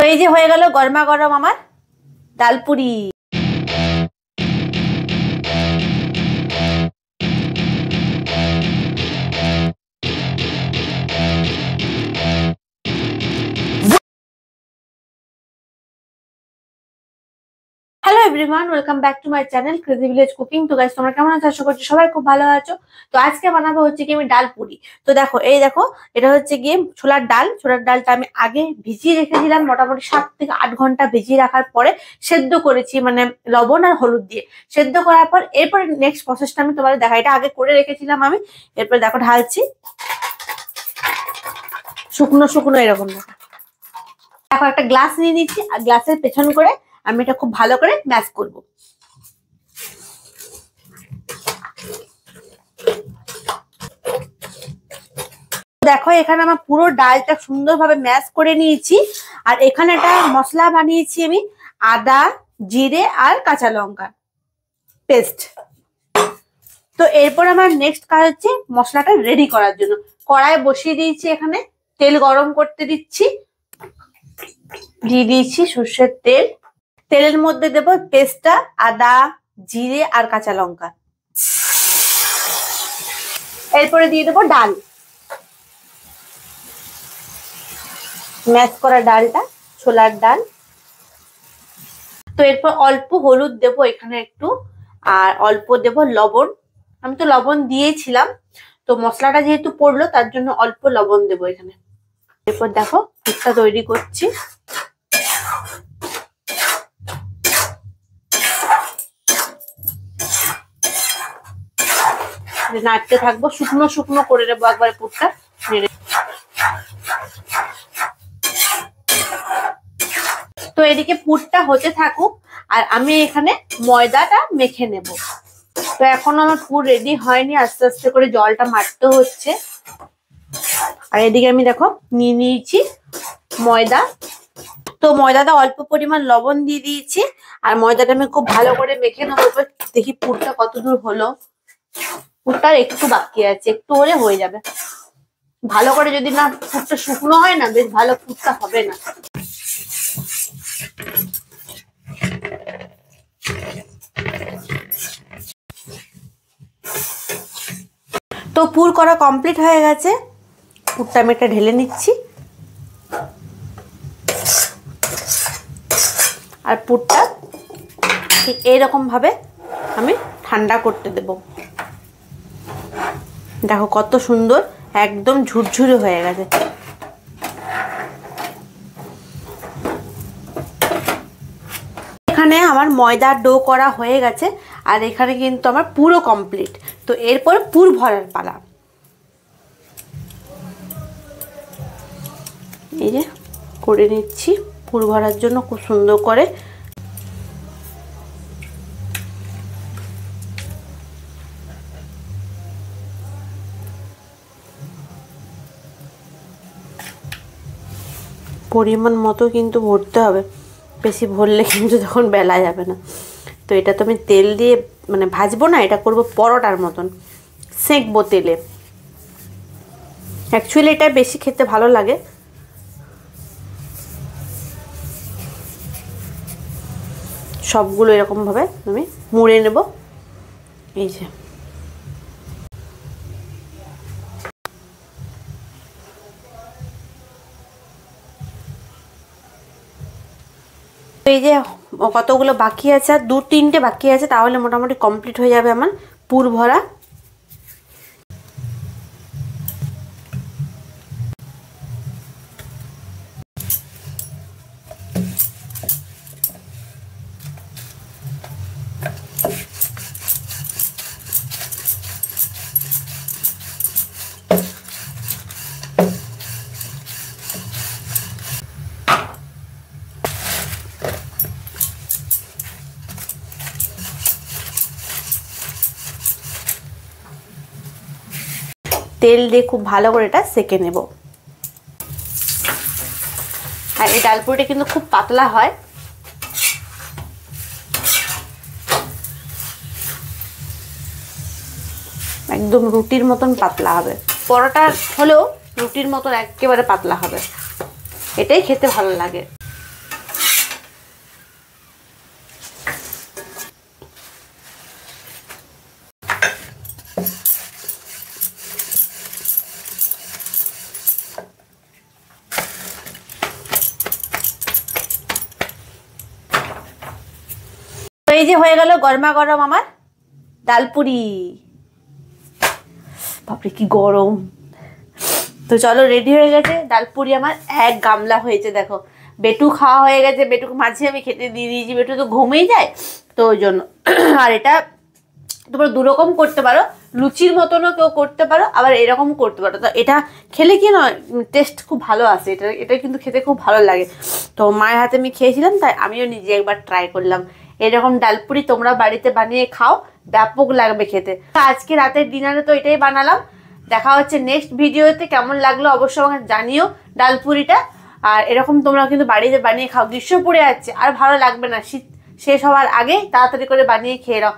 তো এই যে হয়ে গেল গরমা গরম আমার dal puri. Hello everyone, welcome back to my channel crazy village cooking. তো গাইস তোমরা কেমন আছো? আশা করছি সবাই খুব ভালো আছো। তো আজকে বানাবো হচ্ছে কি আমি ডাল পুরি। তো দেখো দেখো এটা হচ্ছে গিয়ে ছোলার ডাল। ছোলার ডালটা আমি আগে ভিজিয়ে রেখেছিলাম, মোটামুটি 7 থেকে 8 ঘন্টা ভিজিয়ে রাখার পরে সেদ্ধ করেছি, মানে লবণ আর হলুদ দিয়ে সেদ্ধ করার পর এরপরে নেক্সট প্রসেসটা আমি তোমাদের দেখা। এটা আগে করে রেখেছিলাম আমি। এরপর দেখো ঢালছি, শুকনো শুকনো এরকম দেখো। এখন একটা গ্লাস নিয়ে নিচ্ছি আর গ্লাসের পেছন করে আমি এটা খুব ভালো করে ম্যাশ করব। দেখো এখানে আমার পুরো ডালটা সুন্দরভাবে ম্যাশ করে নিয়েছি। আর এখানে একটা মশলা বানিয়েছি আমি, আদা, জিরে আর কাঁচা লঙ্কা পেস্ট। তো এরপর আমার নেক্সট কাজ হচ্ছে মশলাটা রেডি করার জন্য কড়াই বসিয়ে দিয়েছি। এখানে তেল গরম করতে দিচ্ছি, দিয়ে দিয়েছি সর্ষের তেল। তেলের মধ্যে দেব পেস্টটা, আদা, জিরে আর কাঁচা লঙ্কা। এরপরে দিয়ে দেবো ডাল, ম্যাশ করা ডালটা, ছোলার ডাল। তো এরপর অল্প হলুদ দেব এখানে একটু, আর অল্প দেব লবণ। আমি তো লবণ দিয়েছিলাম, তো মশলাটা যেহেতু পড়লো তার জন্য অল্প লবণ দেবো এখানে। এরপর দেখো পুরটা তৈরি করছি। নাড়তে থাকবো, শুকনো শুকনো করে নেবো একবারে পুরটা নেড়ে। তো এদিকে পুরটা হতে থাকুক আর আমি এখানে ময়দাটা মেখে নেব। তো এখন আমার পুর রেডি হয়নি, আস্তে আস্তে করে জলটা মারতে হচ্ছে। আর এদিকে আমি দেখো নিয়ে নিয়েছি ময়দা। তো ময়দাটা অল্প পরিমাণ লবণ দিয়ে দিয়েছি আর ময়দাটা আমি খুব ভালো করে মেখে নেবো। দেখি পুরটা কত দূর হলো। পুরটার একটু বাকি আছে, একটু হলে হয়ে যাবে। ভালো করে যদি না পুরটা শুকনো হয় না, বেশ ভালো পুরটা হবে না। তো পুর করা কমপ্লিট হয়ে গেছে। পুরটা আমি একটা ঢেলে নিচ্ছি। আর পুরটা ঠিক এইরকম ভাবে আমি ঠান্ডা করতে দেব। দেখো কত সুন্দর একদম ঝুরঝুরে হয়ে গেছে। এখানে আমার ময়দার ডো করা হয়ে গেছে আর এখানে কিন্তু আমার পুরো কমপ্লিট। তো এরপর পুর ভরার পালা। এই যে করে নিচ্ছি পুর ভরার জন্য খুব সুন্দর করে। পরিমাণ মতো কিন্তু ভরতে হবে, বেশি ভরলে কিন্তু তখন বেলা যাবে না। তো এটা তো আমি তেল দিয়ে মানে ভাজবো না, এটা করব পরোটার মতন, সেঁকবো তেলে। অ্যাকচুয়ালি এটা বেশি খেতে ভালো লাগে। সবগুলো এরকমভাবে আমি মুড়ে নেব। এই যে এই যে কতগুলো বাকি আছে, আর 2-3টে বাকি আছে, তাহলে মোটামুটি কমপ্লিট হয়ে যাবে আমার পুর ভরা। তেল দিয়ে খুব ভালো করে এটা সেঁকে নেব। আর এই ডালপুরিটা কিন্তু খুব পাতলা হয়, একদম রুটির মতন পাতলা হবে। পরোটা হলেও রুটির মতন একেবারে পাতলা হবে, এটাই খেতে ভালো লাগে। এই যে হয়ে গেল গরমা গরম আমার ডালপুরি। বাপরে কি গরম। তো চলো রেডি হয়ে গেছে ডালপুরি আমার, এক গামলা হয়েছে দেখো। বেটু খাওয়া হয়ে গেছে, বেটুকে মাঝে আমি খেতে দিয়ে দিয়েছি, বেটু তো ঘুমিয়ে যায় তো ওই জন্য। আর এটা তোমরা দুরকম করতে পারো, লুচির মতনও কেউ করতে পারো, আবার এরকম করতে পারো। তো এটা খেলে কি নয় টেস্ট খুব ভালো আসে, এটা কিন্তু খেতে খুব ভালো লাগে। তো মায়ের হাতে আমি খেয়েছিলাম, তাই আমিও নিজে একবার ট্রাই করলাম। এরকম ডালপুরি তোমরা বাড়িতে বানিয়ে খাও, ব্যাপক লাগবে খেতে। আজকে রাতের ডিনারে তো এটাই বানালাম। দেখা হচ্ছে নেক্সট ভিডিওতে। কেমন লাগলো অবশ্যই আমাকে জানিও ডালপুরিটা। আর এরকম তোমরা কিন্তু বাড়িতে বানিয়ে খাও, গ্রীষ্ম পড়ে যাচ্ছে আর ভালো লাগবে না, শীত শেষ হওয়ার আগে তাড়াতাড়ি করে বানিয়ে খেয়ে নাও।